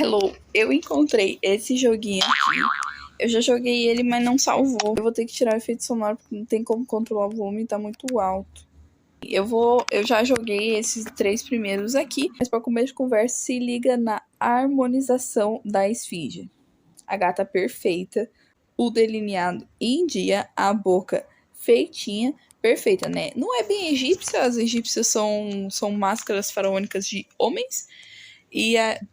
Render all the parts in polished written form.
Hello, eu encontrei esse joguinho aqui. Eu já joguei ele, mas não salvou. Eu vou ter que tirar o efeito sonoro porque não tem como controlar o volume, tá muito alto. Eu já joguei esses 3 primeiros aqui, mas para começo de conversa, se liga na harmonização da esfinge. A gata perfeita, o delineado em dia, a boca feitinha, perfeita, né? Não é bem egípcia, as egípcias são máscaras faraônicas de homens.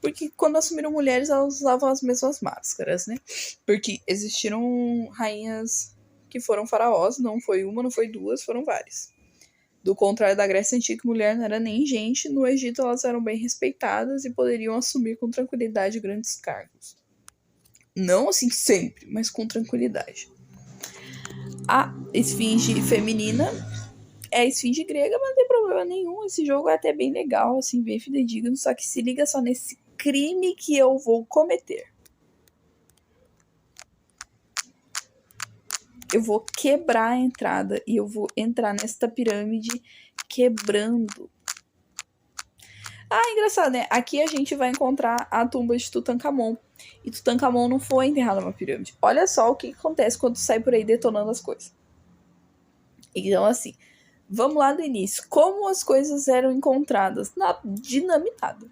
Porque quando assumiram mulheres, elas usavam as mesmas máscaras, né? Porque existiram rainhas que foram faraós, não foi uma, não foi duas, foram várias. Do contrário da Grécia Antiga, mulher não era nem gente, no Egito elas eram bem respeitadas e poderiam assumir com tranquilidade grandes cargos. Não assim sempre, mas com tranquilidade. A esfinge feminina é a esfinge grega, mas não tem problema nenhum. Esse jogo é até bem legal, assim, bem fidedigno. Só que se liga só nesse crime que eu vou cometer. Eu vou quebrar a entrada e eu vou entrar nesta pirâmide quebrando. Engraçado, né? Aqui a gente vai encontrar a tumba de Tutankhamon. E Tutankhamon não foi enterrado numa pirâmide. Olha só o que acontece quando sai por aí detonando as coisas. Então, assim, vamos lá do início. Como as coisas eram encontradas? Na dinamitada.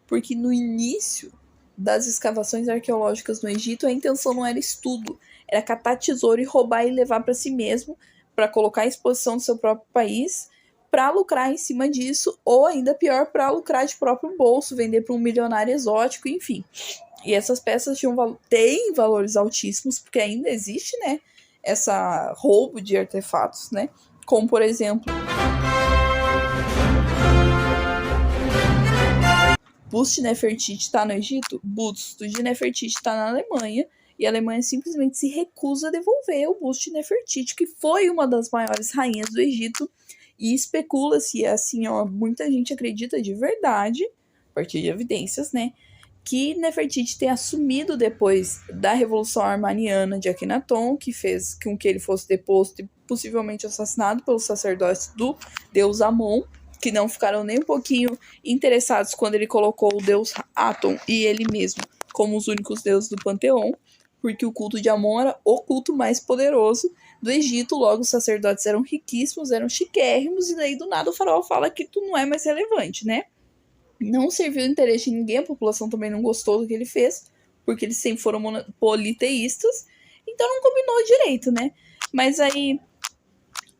Porque no início das escavações arqueológicas no Egito, a intenção não era estudo. Era catar tesouro e roubar e levar para si mesmo, para colocar à exposição do seu próprio país, para lucrar em cima disso, ou ainda pior, para lucrar de próprio bolso, vender para um milionário exótico, enfim. E essas peças têm valores altíssimos, porque ainda existe, né, essa roubo de artefatos, né? Como, por exemplo, busto de Nefertiti está no Egito, busto de Nefertiti está na Alemanha, e a Alemanha simplesmente se recusa a devolver o busto de Nefertiti, que foi uma das maiores rainhas do Egito, e especula-se, assim, ó, muita gente acredita de verdade, a partir de evidências, né, que Nefertiti tem assumido depois da Revolução Armaniana de Akhenaton, que fez com que ele fosse deposto e possivelmente assassinado pelos sacerdotes do deus Amon, que não ficaram nem um pouquinho interessados quando ele colocou o deus Aton e ele mesmo como os únicos deuses do panteão, porque o culto de Amon era o culto mais poderoso do Egito, logo os sacerdotes eram riquíssimos, eram chiquérrimos, e daí do nada o faraó fala que tu não é mais relevante, né? Não serviu de interesse de ninguém, a população também não gostou do que ele fez, porque eles sempre foram politeístas, então não combinou direito, né? Mas aí,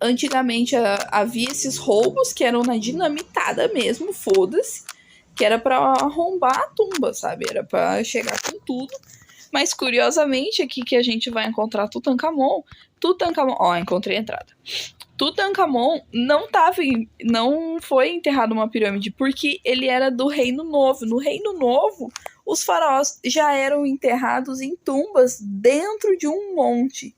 antigamente havia esses roubos que eram na dinamitada mesmo, foda-se, que era pra arrombar a tumba, sabe? Era pra chegar com tudo. Mas curiosamente, aqui que a gente vai encontrar Tutankhamon, encontrei a entrada. Tutankhamon não foi enterrado numa pirâmide, porque ele era do Reino Novo. No Reino Novo, os faraós já eram enterrados em tumbas dentro de um monte.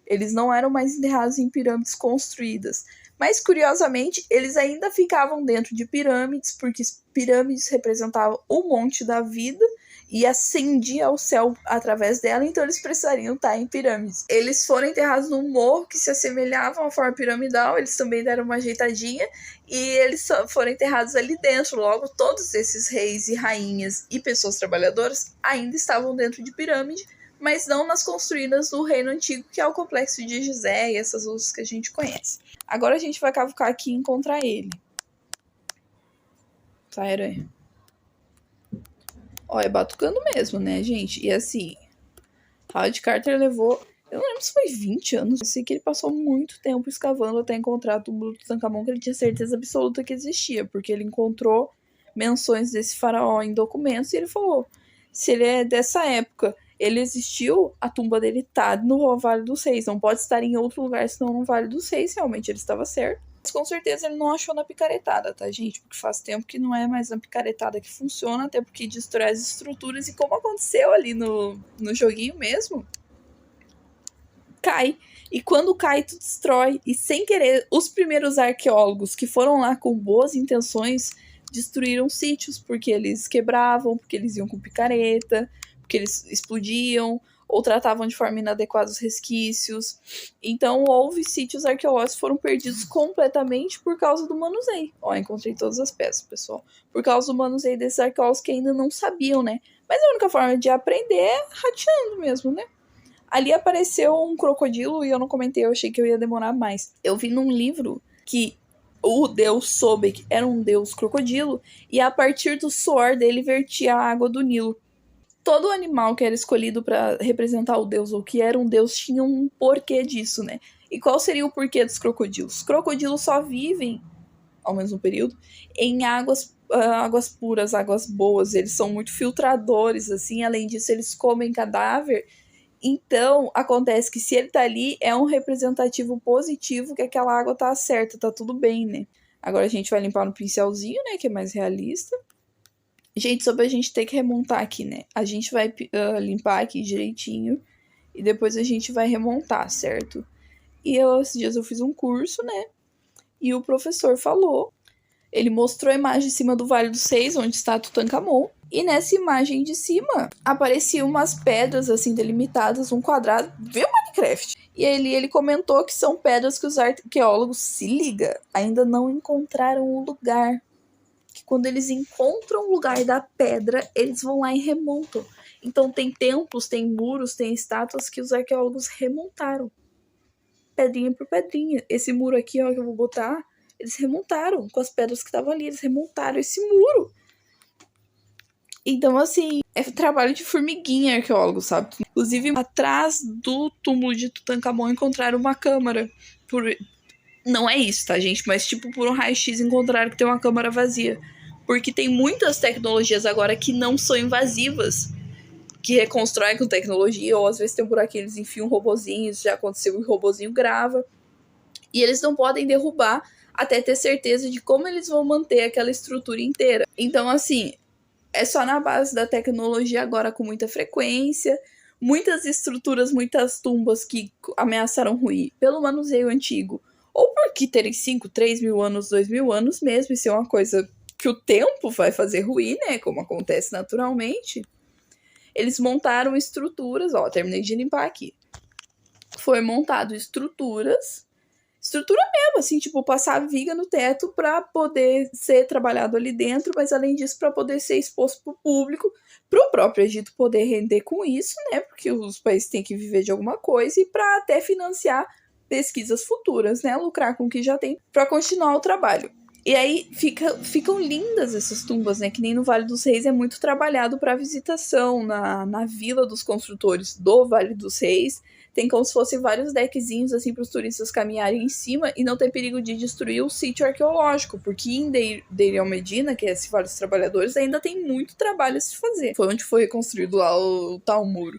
Eles não eram mais enterrados em pirâmides construídas. Mas, curiosamente, eles ainda ficavam dentro de pirâmides, porque pirâmides representavam o monte da vida e ascendia ao céu através dela, então eles precisariam estar em pirâmides. Eles foram enterrados num morro que se assemelhava a uma forma piramidal, eles também deram uma ajeitadinha, e eles foram enterrados ali dentro. Logo, todos esses reis e rainhas e pessoas trabalhadoras ainda estavam dentro de pirâmide, mas não nas construídas do Reino Antigo, que é o Complexo de Gizé e essas outras que a gente conhece. Agora a gente vai cavucar aqui e encontrar ele. Tá, aranha? Ó, é batucando mesmo, né, gente? E assim, Howard Carter levou, eu não lembro se foi 20 anos, eu sei que ele passou muito tempo escavando até encontrar o túmulo do Tutankhamon, que ele tinha certeza absoluta que existia, porque ele encontrou menções desse faraó em documentos e ele falou, se ele é dessa época, ele existiu, a tumba dele tá no Vale dos Reis, não pode estar em outro lugar senão no Vale dos Reis, realmente ele estava certo. Mas com certeza ele não achou na picaretada, tá, gente? Porque faz tempo que não é mais na picaretada que funciona, até porque destrói as estruturas, e como aconteceu ali no joguinho mesmo, cai. E quando cai, tu destrói. E sem querer, os primeiros arqueólogos que foram lá com boas intenções destruíram sítios, porque eles quebravam, porque eles iam com picareta, porque eles explodiam, ou tratavam de forma inadequada os resquícios. Então, houve sítios arqueológicos que foram perdidos completamente por causa do manuseio. Ó, encontrei todas as peças, pessoal. Por causa do manuseio desses arqueólogos que ainda não sabiam, né? Mas a única forma de aprender é rateando mesmo, né? Ali apareceu um crocodilo e eu não comentei, eu achei que eu ia demorar mais. Eu vi num livro que o deus Sobek era um deus crocodilo e a partir do suor dele vertia a água do Nilo. Todo animal que era escolhido para representar o deus ou que era um deus tinha um porquê disso, né? E qual seria o porquê dos crocodilos? Os crocodilos só vivem, ao mesmo período, em águas puras, águas boas. Eles são muito filtradores, assim. Além disso, eles comem cadáver. Então, acontece que se ele tá ali, é um representativo positivo que aquela água tá certa, tá tudo bem, né? Agora a gente vai limpar no pincelzinho, né? Que é mais realista. Gente, sobre a gente ter que remontar aqui, né? A gente vai limpar aqui direitinho e depois a gente vai remontar, certo? E esses dias eu fiz um curso, né? E o professor falou, ele mostrou a imagem de cima do Vale dos Reis, onde está Tutankhamon. E nessa imagem de cima, apareciam umas pedras, assim, delimitadas, um quadrado. Vê o Minecraft! E ele comentou que são pedras que os arqueólogos, se liga, ainda não encontraram o lugar. Que quando eles encontram o lugar da pedra, eles vão lá e remontam. Então tem templos, tem muros, tem estátuas que os arqueólogos remontaram. Pedrinha por pedrinha. Esse muro aqui, ó, que eu vou botar, eles remontaram com as pedras que estavam ali. Eles remontaram esse muro. Então, assim, é trabalho de formiguinha arqueólogo, sabe? Inclusive, atrás do túmulo de Tutankhamon encontraram uma câmara. Não é isso, tá, gente? Mas, tipo, por um raio-x encontraram que tem uma câmara vazia. Porque tem muitas tecnologias agora que não são invasivas, que reconstroem com tecnologia, ou às vezes tem um buraquinho, eles enfiam um robozinho, isso já aconteceu, o robozinho grava. E eles não podem derrubar até ter certeza de como eles vão manter aquela estrutura inteira. Então, assim, é só na base da tecnologia agora com muita frequência, muitas estruturas, muitas tumbas que ameaçaram ruir pelo manuseio antigo, ou porque terem 5, 3 mil anos, 2 mil anos mesmo, e ser uma coisa que o tempo vai fazer ruir, né, como acontece naturalmente. Eles montaram estruturas, ó, terminei de limpar aqui. Foi montado estruturas, estrutura mesmo, assim, tipo, passar viga no teto para poder ser trabalhado ali dentro, mas além disso, para poder ser exposto para o público, para o próprio Egito poder render com isso, né? Porque os países têm que viver de alguma coisa e para até financiar pesquisas futuras, né? Lucrar com o que já tem para continuar o trabalho. E aí ficam lindas essas tumbas, né? Que nem no Vale dos Reis é muito trabalhado para visitação na vila dos construtores do Vale dos Reis. Tem como se fossem vários deckzinhos assim para os turistas caminharem em cima e não ter perigo de destruir o sítio arqueológico, porque em Deir el-Medina, que é esse Vale dos Trabalhadores, ainda tem muito trabalho a se fazer. Foi onde foi reconstruído lá o tal muro.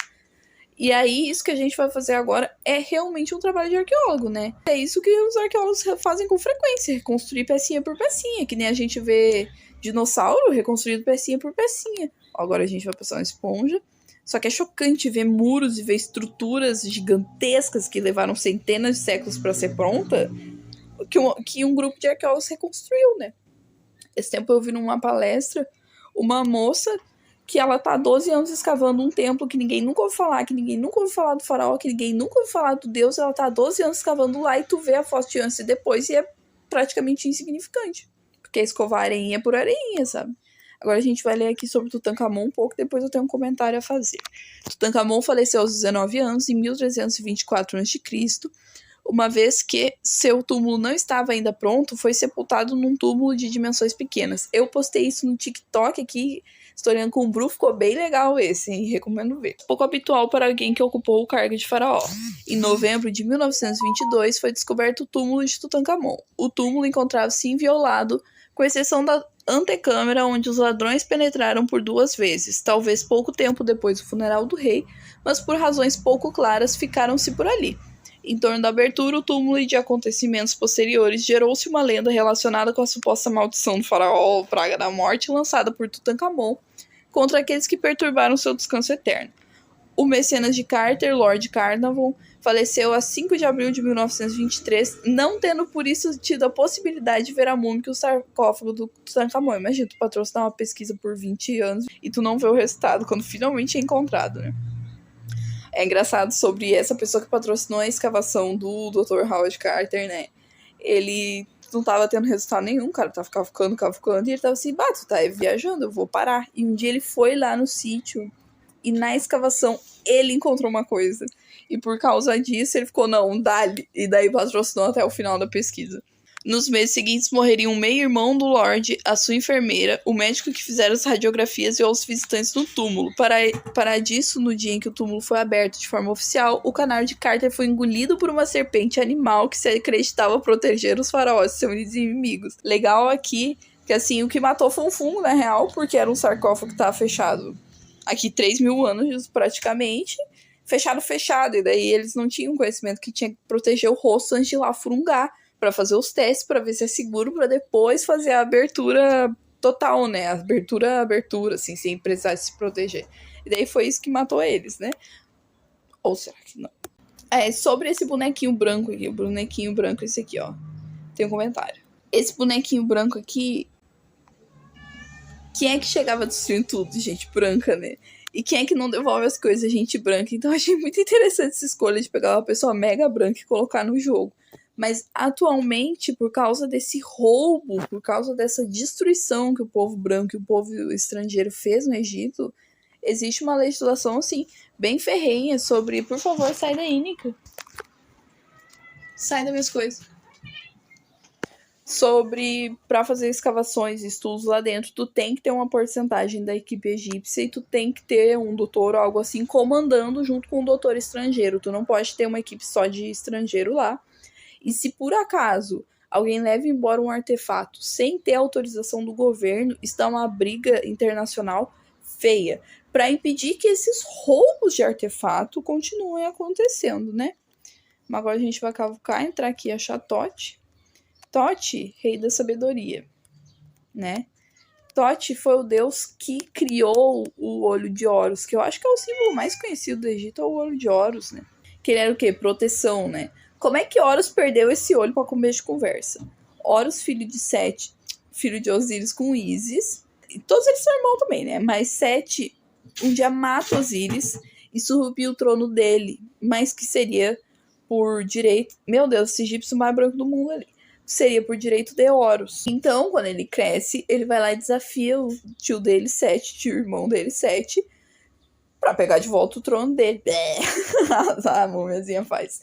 E aí, isso que a gente vai fazer agora é realmente um trabalho de arqueólogo, né? É isso que os arqueólogos fazem com frequência, reconstruir pecinha por pecinha, que nem a gente vê dinossauro reconstruído pecinha por pecinha. Agora a gente vai passar uma esponja. Só que é chocante ver muros e ver estruturas gigantescas que levaram centenas de séculos para ser pronta, que um grupo de arqueólogos reconstruiu, né? Esse tempo eu vi numa palestra uma moça que ela tá há 12 anos escavando um templo que ninguém nunca ouviu falar, que ninguém nunca ouviu falar do faraó, que ninguém nunca ouviu falar do deus, ela tá há 12 anos escavando lá e tu vê a foto de antes e depois e é praticamente insignificante. Porque é escovar areinha por areinha, sabe? Agora a gente vai ler aqui sobre Tutankhamon um pouco, depois eu tenho um comentário a fazer. Tutankhamon faleceu aos 19 anos, em 1324 a.C., uma vez que seu túmulo não estava ainda pronto, foi sepultado num túmulo de dimensões pequenas. Eu postei isso no TikTok aqui, historiando com o Bru, ficou bem legal esse, hein? Recomendo ver. Pouco habitual para alguém que ocupou o cargo de faraó. Em novembro de 1922, foi descoberto o túmulo de Tutankhamon. O túmulo encontrava-se inviolado, com exceção da antecâmara, onde os ladrões penetraram por 2 vezes, talvez pouco tempo depois do funeral do rei, mas por razões pouco claras ficaram-se por ali. Em torno da abertura, o túmulo e de acontecimentos posteriores, gerou-se uma lenda relacionada com a suposta maldição do faraó, ou praga da morte, lançada por Tutankhamon contra aqueles que perturbaram seu descanso eterno. O mecenas de Carter, Lord Carnarvon, faleceu a 5 de abril de 1923, não tendo por isso tido a possibilidade de ver a múmia e o sarcófago do Tutankhamon. Imagina, tu patrocinar uma pesquisa por 20 anos e tu não vê o resultado quando finalmente é encontrado, né? É engraçado sobre essa pessoa que patrocinou a escavação do Dr. Howard Carter, né? Ele não tava tendo resultado nenhum, cara, tava cavucando, e ele tava assim, tu tá viajando, eu vou parar. E um dia ele foi lá no sítio, e na escavação ele encontrou uma coisa. E por causa disso ele ficou, não, dá-lhe. E daí patrocinou até o final da pesquisa. Nos meses seguintes morreriam o meio-irmão do Lorde, a sua enfermeira, o médico que fizeram as radiografias e os visitantes do túmulo. Para disso, no dia em que o túmulo foi aberto de forma oficial, o canário de Carter foi engolido por uma serpente animal que se acreditava proteger os faraós de seus inimigos. Legal aqui que assim, o que matou foi um fungo, na real, porque era um sarcófago que estava fechado aqui 3.000 anos praticamente. Fechado. E daí eles não tinham conhecimento que tinha que proteger o rosto antes de ir lá furungar, para fazer os testes, para ver se é seguro, para depois fazer a abertura total, né? Abertura, assim, sem precisar se proteger. E daí foi isso que matou eles, né? Ou será que não? Sobre esse bonequinho branco aqui, o bonequinho branco esse aqui, ó. Tem um comentário. Esse bonequinho branco aqui, quem é que chegava destruindo tudo? Gente branca, né? E quem é que não devolve as coisas? Gente branca. Então eu achei muito interessante essa escolha de pegar uma pessoa mega branca e colocar no jogo. Mas atualmente, por causa desse roubo, por causa dessa destruição que o povo branco e o povo estrangeiro fez no Egito, existe uma legislação, assim, bem ferrenha sobre... Por favor, sai daí, Nika. Sai das minhas coisas. Sobre, para fazer escavações e estudos lá dentro, tu tem que ter uma porcentagem da equipe egípcia e tu tem que ter um doutor ou algo assim comandando junto com um doutor estrangeiro. Tu não pode ter uma equipe só de estrangeiro lá. E se por acaso alguém leva embora um artefato sem ter autorização do governo, está uma briga internacional feia para impedir que esses roubos de artefato continuem acontecendo, né? Mas agora a gente vai cavucar, entrar aqui e achar Tote. Tote, rei da sabedoria, né? Tote foi o deus que criou o olho de Horus, que eu acho que é o símbolo mais conhecido do Egito, é o olho de Horus, né? Que ele era o quê? Proteção, né? Como é que Horus perdeu esse olho para começo de conversa? Horus, filho de Sete, filho de Osíris com Ísis. E todos eles são irmãos também, né? Mas Sete um dia mata Osíris e surrupiu o trono dele, mas que seria por direito... Meu Deus, esse egípcio mais branco do mundo ali. Seria por direito de Horus. Então, quando ele cresce, ele vai lá e desafia o tio dele, Sete, tio irmão dele, Sete, pra pegar de volta o trono dele. A múmiazinha faz.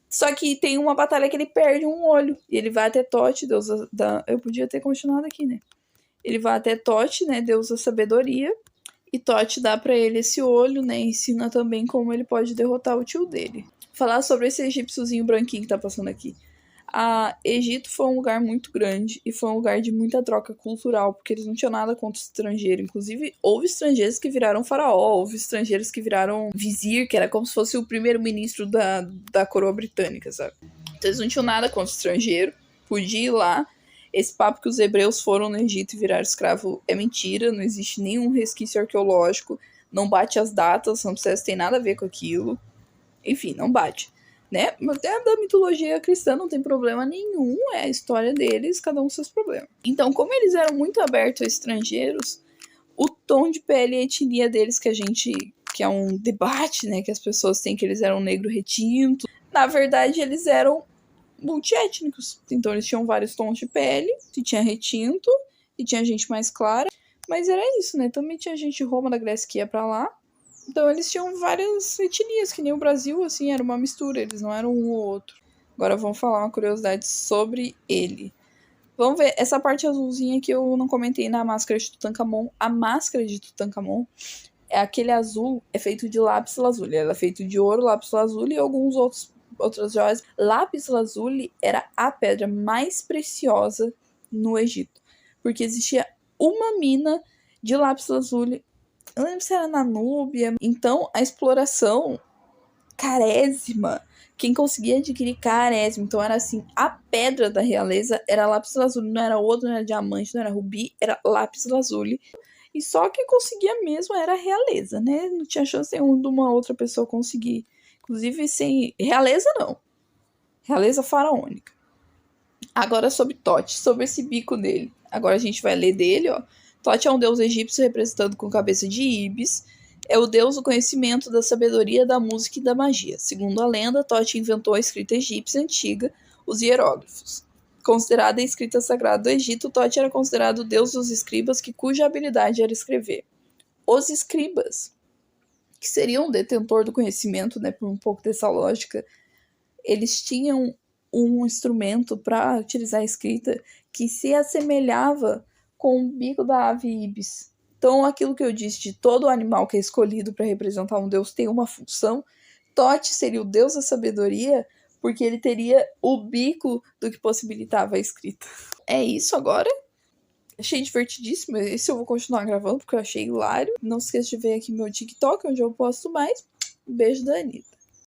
Só que tem uma batalha que ele perde um olho. E ele vai até Tote, deusa da... Eu podia ter continuado aqui, né? Ele vai até Tote, né? Deus da sabedoria. E Tote dá pra ele esse olho, né? Ensina também como ele pode derrotar o tio dele. Falar sobre esse egípciozinho branquinho que tá passando aqui. Egito foi um lugar muito grande e foi um lugar de muita troca cultural, porque eles não tinham nada contra o estrangeiro. Inclusive, houve estrangeiros que viraram faraó, houve estrangeiros que viraram vizir, que era como se fosse o primeiro-ministro da coroa britânica, sabe? Então eles não tinham nada contra o estrangeiro, podia ir lá. Esse papo que os hebreus foram no Egito e viraram escravo é mentira, não existe nenhum resquício arqueológico, não bate as datas, não precisa ter nada a ver com aquilo. Enfim, não bate. Né? Até da mitologia cristã não tem problema nenhum, é a história deles, cada um seus problemas. Então, como eles eram muito abertos a estrangeiros, o tom de pele e a etnia deles que é um debate, né, que as pessoas têm, que eles eram negro retinto, na verdade eles eram multiétnicos. Então eles tinham vários tons de pele, e tinha retinto, e tinha gente mais clara, mas era isso, né? Também tinha gente de Roma, da Grécia, que ia pra lá. Então eles tinham várias etnias, que nem o Brasil, assim, era uma mistura, eles não eram um ou outro. Agora vamos falar uma curiosidade sobre ele. Vamos ver, essa parte azulzinha que eu não comentei na máscara de Tutankhamon. A máscara de Tutankhamon, aquele azul é feito de lápis lazuli. Ela é feito de ouro, lápis lazuli e alguns outras joias. Lápis lazuli era a pedra mais preciosa no Egito, porque existia uma mina de lápis lazuli. Eu não lembro se era na Núbia. Então, a exploração carésima. Quem conseguia adquirir carésima. Então, era assim, a pedra da realeza era lápis lazuli. Não era ouro, não era diamante, não era rubi. Era lápis lazuli. E só quem conseguia mesmo era a realeza, né? Não tinha chance nenhuma de uma outra pessoa conseguir. Inclusive, sem... Realeza, não. Realeza faraônica. Agora, sobre Tote. Sobre esse bico dele. Agora a gente vai ler dele, ó. Tote é um deus egípcio representado com cabeça de Ibis. É o deus do conhecimento, da sabedoria, da música e da magia. Segundo a lenda, Tote inventou a escrita egípcia antiga, os hieróglifos. Considerada a escrita sagrada do Egito, Tote era considerado o deus dos escribas, cuja habilidade era escrever. Os escribas, que seriam o detentor do conhecimento, né, por um pouco dessa lógica, eles tinham um instrumento para utilizar a escrita que se assemelhava com o bico da ave ibis. Então, aquilo que eu disse de todo animal que é escolhido para representar um deus tem uma função, Tote seria o deus da sabedoria, porque ele teria o bico do que possibilitava a escrita. É isso agora. Achei divertidíssimo. Esse eu vou continuar gravando porque eu achei hilário. Não se esqueça de ver aqui meu TikTok, onde eu posto mais. Um beijo da Anitta.